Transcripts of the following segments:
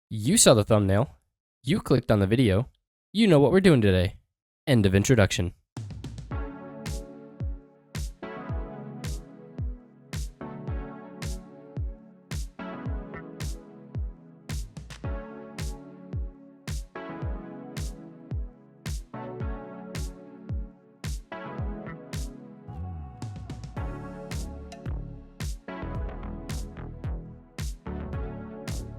You saw the thumbnail. You clicked on the video. You know what we're doing today. End of introduction.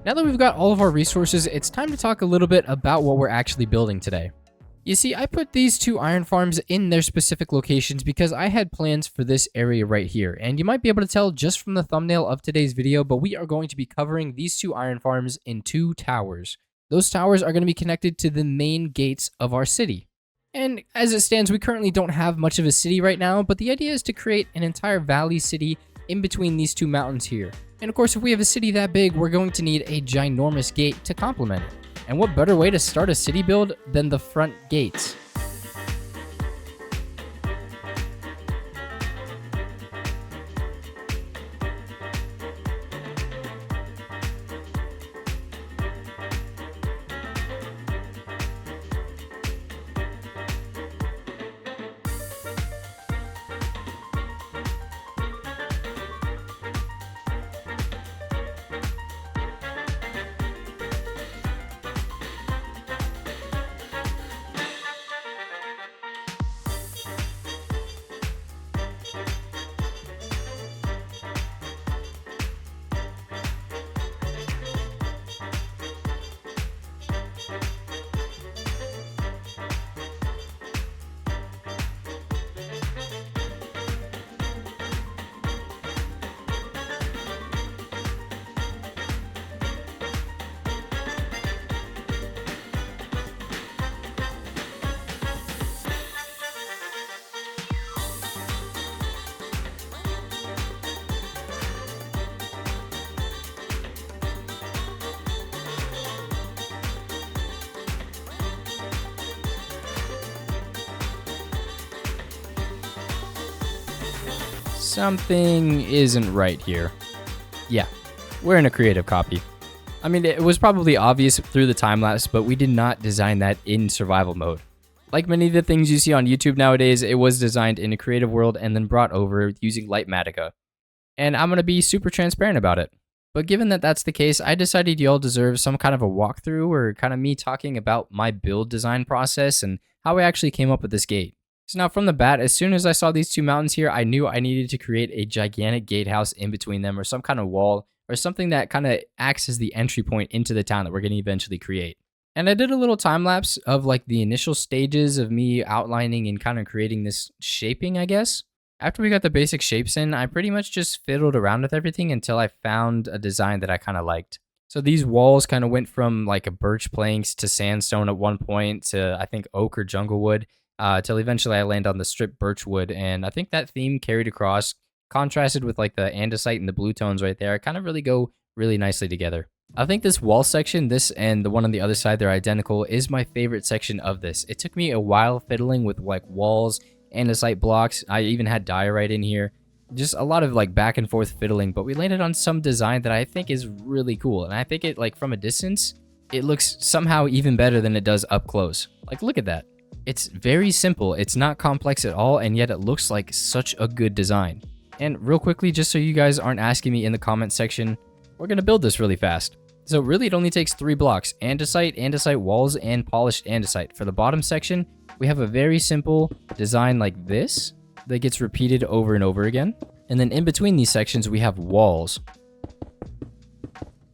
Now that we've got all of our resources, it's time to talk a little bit about what we're actually building today. You see, I put these two iron farms in their specific locations because I had plans for this area right here. And you might be able to tell just from the thumbnail of today's video, but we are going to be covering these two iron farms in two towers. Those towers are going to be connected to the main gates of our city. And as it stands, we currently don't have much of a city right now, but the idea is to create an entire valley city in between these two mountains here. And of course, if we have a city that big, we're going to need a ginormous gate to complement it. And what better way to start a city build than the front gates? Something isn't right here. Yeah, we're in a creative copy. I mean, it was probably obvious through the time-lapse, but we did not design that in survival mode. Like many of the things you see on YouTube nowadays, it was designed in a creative world and then brought over using Lightmatica. And I'm going to be super transparent about it. But given that that's the case, I decided y'all deserve some kind of a walkthrough or kind of me talking about my build design process and how I actually came up with this gate. So now from the bat, as soon as I saw these two mountains here, I knew I needed to create a gigantic gatehouse in between them or some kind of wall or something that kind of acts as the entry point into the town that we're going to eventually create. And I did a little time lapse of like the initial stages of me outlining and kind of creating this shaping, I guess. After we got the basic shapes in, I pretty much just fiddled around with everything until I found a design that I kind of liked. So these walls kind of went from like a birch planks to sandstone at one point to I think oak or jungle wood. Till eventually I land on the stripped birch wood, and I think that theme carried across, contrasted with like the andesite and the blue tones right there, kind of really go really nicely together. I think this wall section, this and the one on the other side, they're identical, is my favorite section of this. It took me a while fiddling with like walls, andesite blocks, I even had diorite in here, just a lot of like back and forth fiddling, but we landed on some design that I think is really cool, and I think it like from a distance, it looks somehow even better than it does up close. Like look at that. It's very simple, it's not complex at all, and yet it looks like such a good design. And real quickly, just so you guys aren't asking me in the comment section, we're going to build this really fast. So really it only takes 3 blocks, andesite walls, and polished andesite. For the bottom section, we have a very simple design like this that gets repeated over and over again. And then in between these sections, we have walls.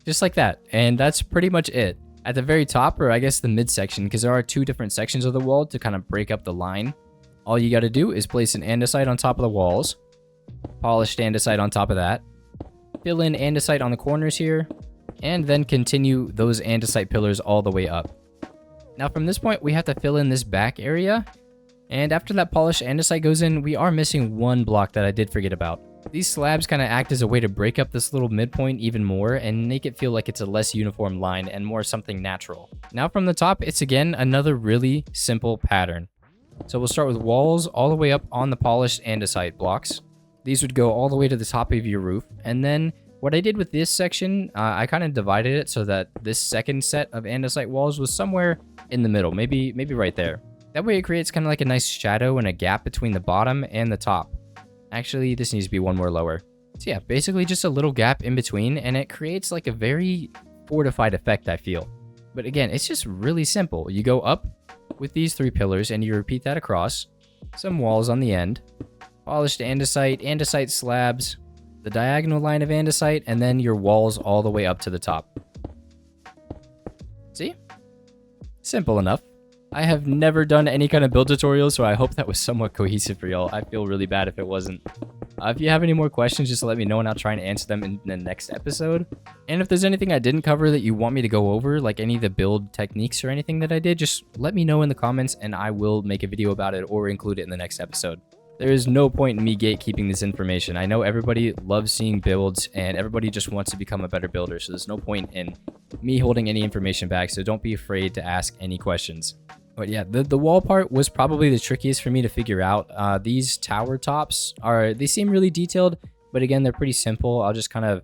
Just like that, and that's pretty much it. At the very top, or I guess the midsection, because there are 2 different sections of the wall to kind of break up the line, all you got to do is place an andesite on top of the walls, polished andesite on top of that, fill in andesite on the corners here, and then continue those andesite pillars all the way up. Now from this point, we have to fill in this back area, and after that polished andesite goes in, we are missing 1 block that I did forget about. These slabs kind of act as a way to break up this little midpoint even more and make it feel like it's a less uniform line and more something natural. Now from the top, it's again another really simple pattern. So we'll start with walls all the way up on the polished andesite blocks. These would go all the way to the top of your roof, and then What I did with this section, I kind of divided it so that this second set of andesite walls was somewhere in the middle, maybe right there. That way it creates kind of like a nice shadow and a gap between the bottom and the top. Actually, this needs to be one more lower. So yeah, basically just a little gap in between, and it creates like a very fortified effect, I feel. But again, it's just really simple. You go up with these 3 pillars and you repeat that across. Some walls on the end. Polished andesite slabs, the diagonal line of andesite, and then your walls all the way up to the top. See? Simple enough. I have never done any kind of build tutorial, so I hope that was somewhat cohesive for y'all. I feel really bad if it wasn't. If you have any more questions, just let me know and I'll try and answer them in the next episode. And if there's anything I didn't cover that you want me to go over, like any of the build techniques or anything that I did, just let me know in the comments and I will make a video about it or include it in the next episode. There is no point in me gatekeeping this information. I know everybody loves seeing builds and everybody just wants to become a better builder, so there's no point in me holding any information back, so don't be afraid to ask any questions. But yeah, the wall part was probably the trickiest for me to figure out. These tower tops they seem really detailed, but again, they're pretty simple. I'll just kind of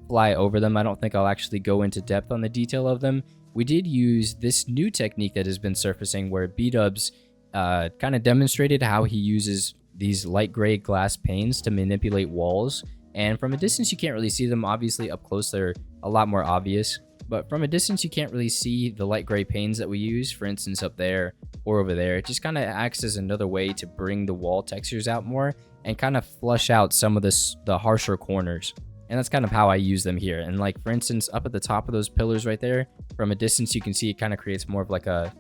fly over them. I don't think I'll actually go into depth on the detail of them. We did use this new technique that has been surfacing where B-Dubs kind of demonstrated how he uses these light gray glass panes to manipulate walls. And from a distance, you can't really see them. Obviously, up close, they're a lot more obvious. But from a distance, you can't really see the light gray panes that we use, for instance, up there or over there. It just kind of acts as another way to bring the wall textures out more and kind of flush out some of the harsher corners. And that's kind of how I use them here. And like, for instance, up at the top of those pillars right there, from a distance, you can see it kind of creates more of like a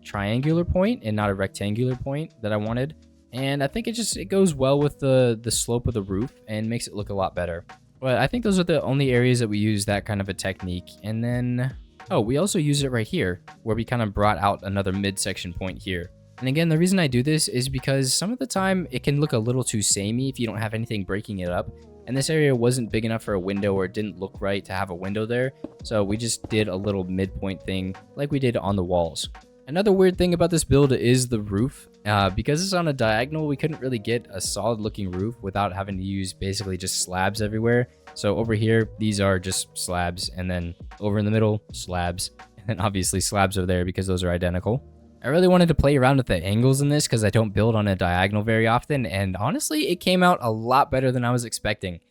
triangular point and not a rectangular point that I wanted. And I think it goes well with the slope of the roof and makes it look a lot better. But I think those are the only areas that we use that kind of a technique. And then, oh, we also use it right here where we kind of brought out another midsection point here. And again, the reason I do this is because some of the time it can look a little too samey if you don't have anything breaking it up. And this area wasn't big enough for a window, or it didn't look right to have a window there. So we just did a little midpoint thing like we did on the walls. Another weird thing about this build is the roof. Because it's on a diagonal, we couldn't really get a solid looking roof without having to use basically just slabs everywhere. So over here, these are just slabs, and then over in the middle, slabs, and then obviously slabs over there because those are identical. I really wanted to play around with the angles in this because I don't build on a diagonal very often, and honestly, it came out a lot better than I was expecting.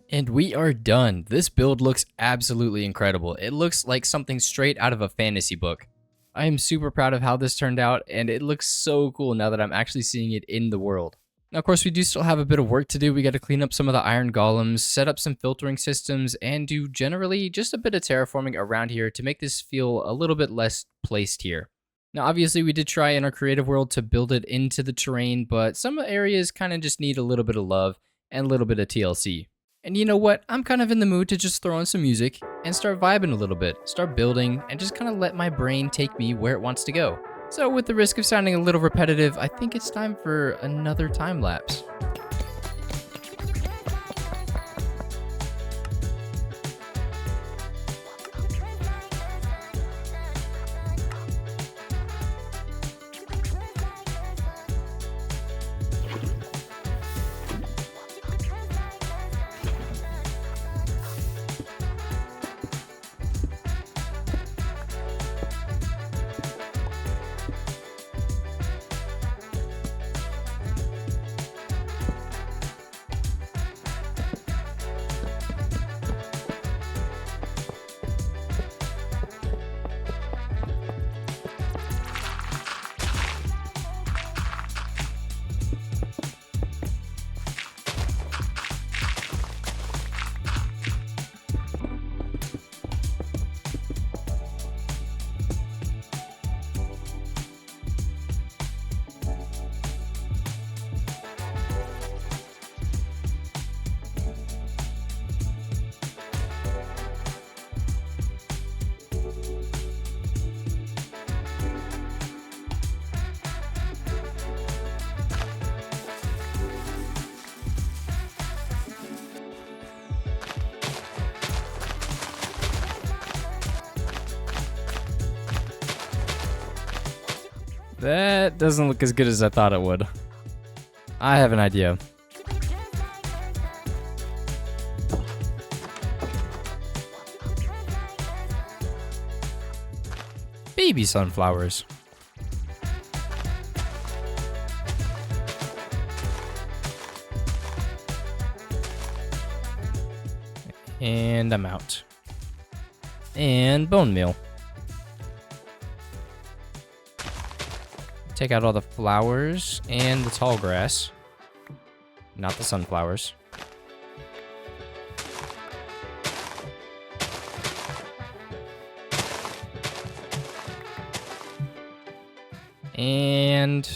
And we are done. This build looks absolutely incredible. It looks like something straight out of a fantasy book. I am super proud of how this turned out, and it looks so cool now that I'm actually seeing it in the world. Now, of course, we do still have a bit of work to do. We got to clean up some of the iron golems, set up some filtering systems, and do generally just a bit of terraforming around here to make this feel a little bit less placed here. Now, obviously, we did try in our creative world to build it into the terrain, but some areas kind of just need a little bit of love and a little bit of TLC. And you know what? I'm kind of in the mood to just throw on some music and start vibing a little bit, start building, and just kind of let my brain take me where it wants to go. So with the risk of sounding a little repetitive, I think it's time for another time lapse. That doesn't look as good as I thought it would. I have an idea. baby sunflowers. And I'm out. And bone meal. Take out all the flowers and the tall grass. Not the sunflowers. And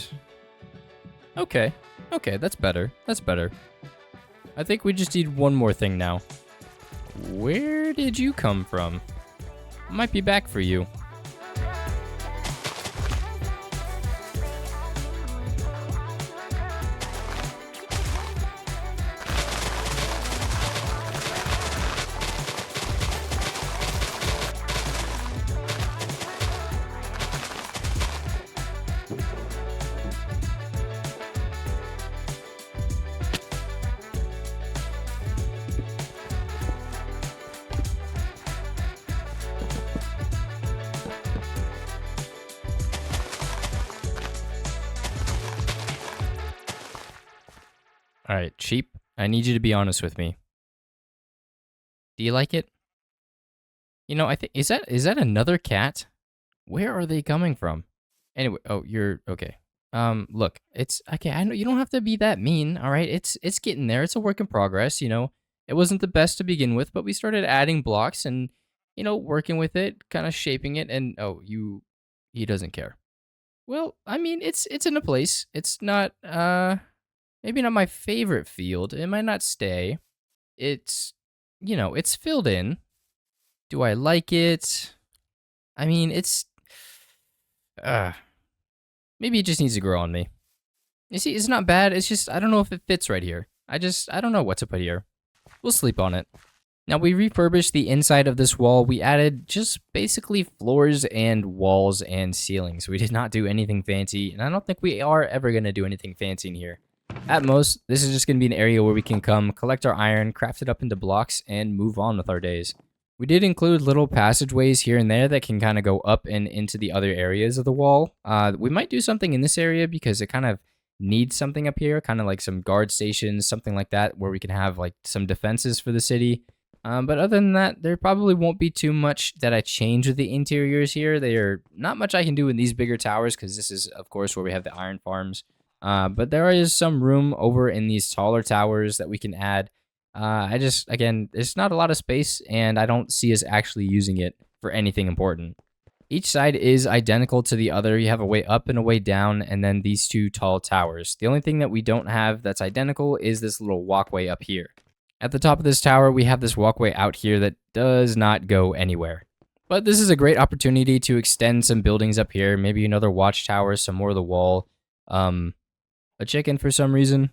okay, that's better. That's better. I think we just need one more thing now. Where did you come from? Might be back for you. All right, sheep, I need you to be honest with me. Do you like it? You know, I think is that another cat? Where are they coming from? Anyway, oh, you're okay. Look, it's okay. I know you don't have to be that mean, all right? It's getting there. It's a work in progress, you know. It wasn't the best to begin with, but we started adding blocks and, you know, working with it, kind of shaping it, and oh, he doesn't care. Well, I mean, it's in a place. It's not maybe not my favorite field. It might not stay. It's, you know, it's filled in. Do I like it? I mean, it's maybe it just needs to grow on me. You see, it's not bad. It's just I don't know if it fits right here. I don't know what to put here. We'll sleep on it. Now we refurbished the inside of this wall. We added just basically floors and walls and ceilings. We did not do anything fancy, and I don't think we are ever going to do anything fancy in here. At most, this is just going to be an area where we can come, collect our iron, craft it up into blocks, and move on with our days. We did include little passageways here and there that can kind of go up and into the other areas of the wall. We might do something in this area because it kind of needs something up here, kind of like some guard stations, something like that, where we can have like some defenses for the city. But other than that, there probably won't be too much that I change with the interiors here. There not much I can do in these bigger towers because this is, of course, where we have the iron farms. But there is some room over in these taller towers that we can add. Again, there's not a lot of space, and I don't see us actually using it for anything important. Each side is identical to the other. You have a way up and a way down, and then these two tall towers. The only thing that we don't have that's identical is this little walkway up here. At the top of this tower, we have this walkway out here that does not go anywhere. But this is a great opportunity to extend some buildings up here, maybe another watchtower, some more of the wall, a chicken for some reason.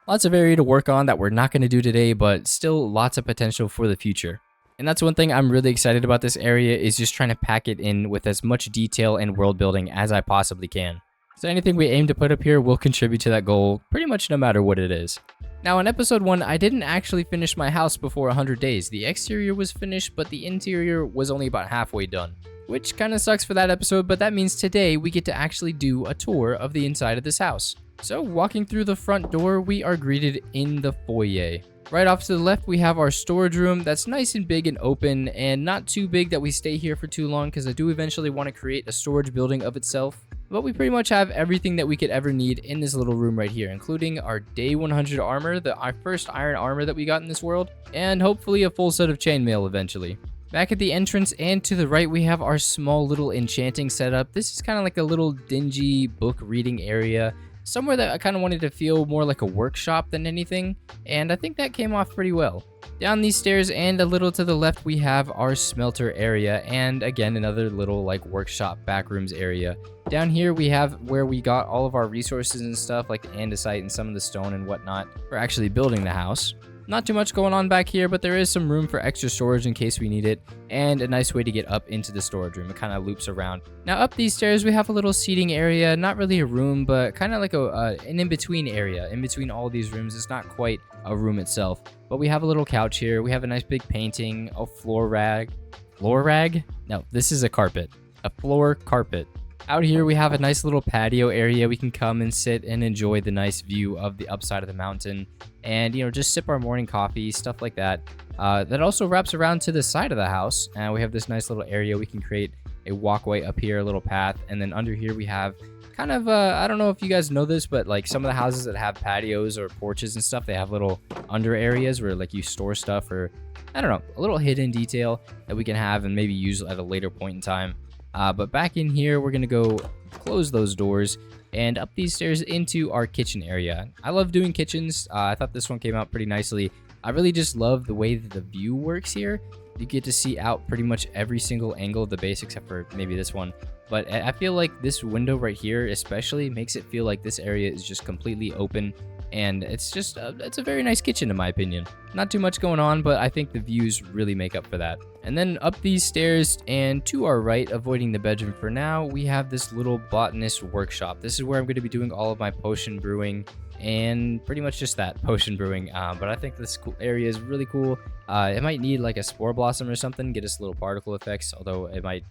Lots of area to work on that we're not going to do today, but still lots of potential for the future. And that's one thing I'm really excited about this area is just trying to pack it in with as much detail and world building as I possibly can. So anything we aim to put up here will contribute to that goal pretty much no matter what it is. Now in episode 1, I didn't actually finish my house before 100 days. The exterior was finished, but the interior was only about halfway done. Which kind of sucks for that episode, but that means today we get to actually do a tour of the inside of this house. So walking through the front door, we are greeted in the foyer. Right off to the left, we have our storage room that's nice and big and open and not too big that we stay here for too long because I do eventually want to create a storage building of itself. But we pretty much have everything that we could ever need in this little room right here, including our day 100 armor, our first iron armor that we got in this world, and hopefully a full set of chainmail eventually. Back at the entrance and to the right, we have our small little enchanting setup. This is kind of like a little dingy book reading area. Somewhere that I kind of wanted to feel more like a workshop than anything, and I think that came off pretty well. Down these stairs and a little to the left, we have our smelter area, and again, another little like workshop backrooms area. Down here, we have where we got all of our resources and stuff, like the andesite and some of the stone and whatnot, for actually building the house. Not too much going on back here, but there is some room for extra storage in case we need it, and a nice way to get up into the storage room. It kind of loops around. Now up these stairs, we have a little seating area, not really a room, but kind of like an in-between area. In between all these rooms, it's not quite a room itself, but we have a little couch here. We have a nice big painting, a floor rag. Floor rag? No, this is a carpet. a floor carpet. Out here we have a nice little patio area. We can come and sit and enjoy the nice view of the upside of the mountain and, just sip our morning coffee, stuff like that. That also wraps around to the side of the house. And we have this nice little area. We can create a walkway up here, a little path. And then under here we have kind of, I don't know if you guys know this, but like some of the houses that have patios or porches and stuff, they have little under areas where like you store stuff, or I don't know, a little hidden detail that we can have and maybe use at a later point in time. But back in here, we're going to go close those doors and up these stairs into our kitchen area. I love doing kitchens. I thought this one came out pretty nicely. I really just love the way that the view works here. You get to see out pretty much every single angle of the base except for maybe this one. But I feel like this window right here especially makes it feel like this area is just completely open. And it's just, it's a very nice kitchen in my opinion. Not too much going on, but I think the views really make up for that. And then up these stairs and to our right, avoiding the bedroom for now, we have this little botanist workshop. This is where I'm going to be doing all of my potion brewing and pretty much just that, potion brewing. But I think this area is really cool. It might need like a spore blossom or something, get us little particle effects, although it might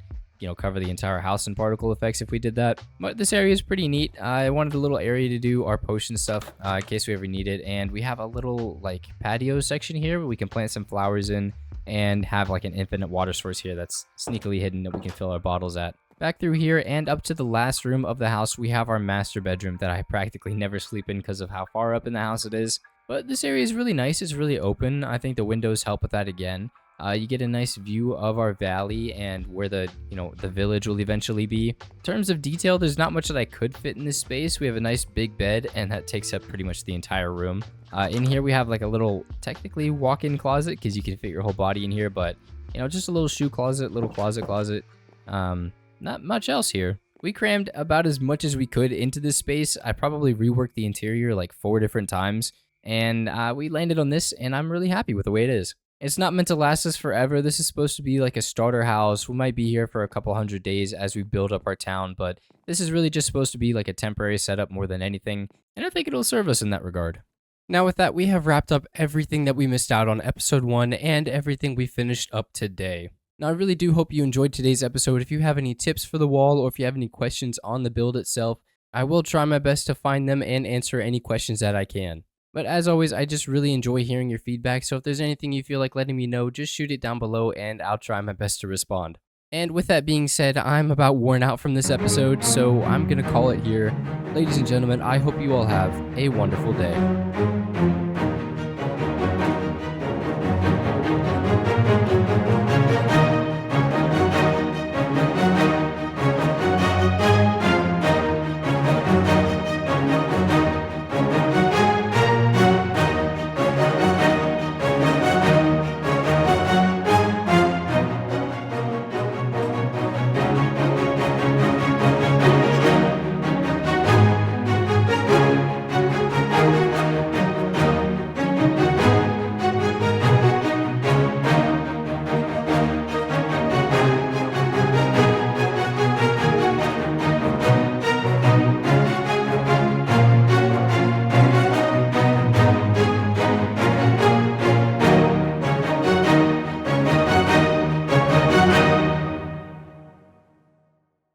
cover the entire house in particle effects if we did that. But this area is pretty neat. I wanted a little area to do our potion stuff in case we ever need it. And we have a little like patio section here where we can plant some flowers in and have like an infinite water source here that's sneakily hidden that we can fill our bottles at. Back through here and up to the last room of the house, we have our master bedroom that I practically never sleep in because of how far up in the house it is. But this area is really nice. It's really open. I think the windows help with that again. You get a nice view of our valley and where the village will eventually be. In terms of detail, there's not much that I could fit in this space. We have a nice big bed and that takes up pretty much the entire room. In here we have like a little technically walk-in closet because you can fit your whole body in here, but just a little shoe closet, little closet. Not much else here. We crammed about as much as we could into this space. I probably reworked the interior like 4 different times and we landed on this and I'm really happy with the way it is. It's not meant to last us forever. This is supposed to be like a starter house. We might be here for a couple 100 days as we build up our town, but this is really just supposed to be like a temporary setup more than anything, and I think it'll serve us in that regard. Now with that, we have wrapped up everything that we missed out on episode 1 and everything we finished up today. Now I really do hope you enjoyed today's episode. If you have any tips for the wall or if you have any questions on the build itself, I will try my best to find them and answer any questions that I can. But as always, I just really enjoy hearing your feedback, so if there's anything you feel like letting me know, just shoot it down below and I'll try my best to respond. And with that being said, I'm about worn out from this episode, so I'm going to call it here. Ladies and gentlemen, I hope you all have a wonderful day.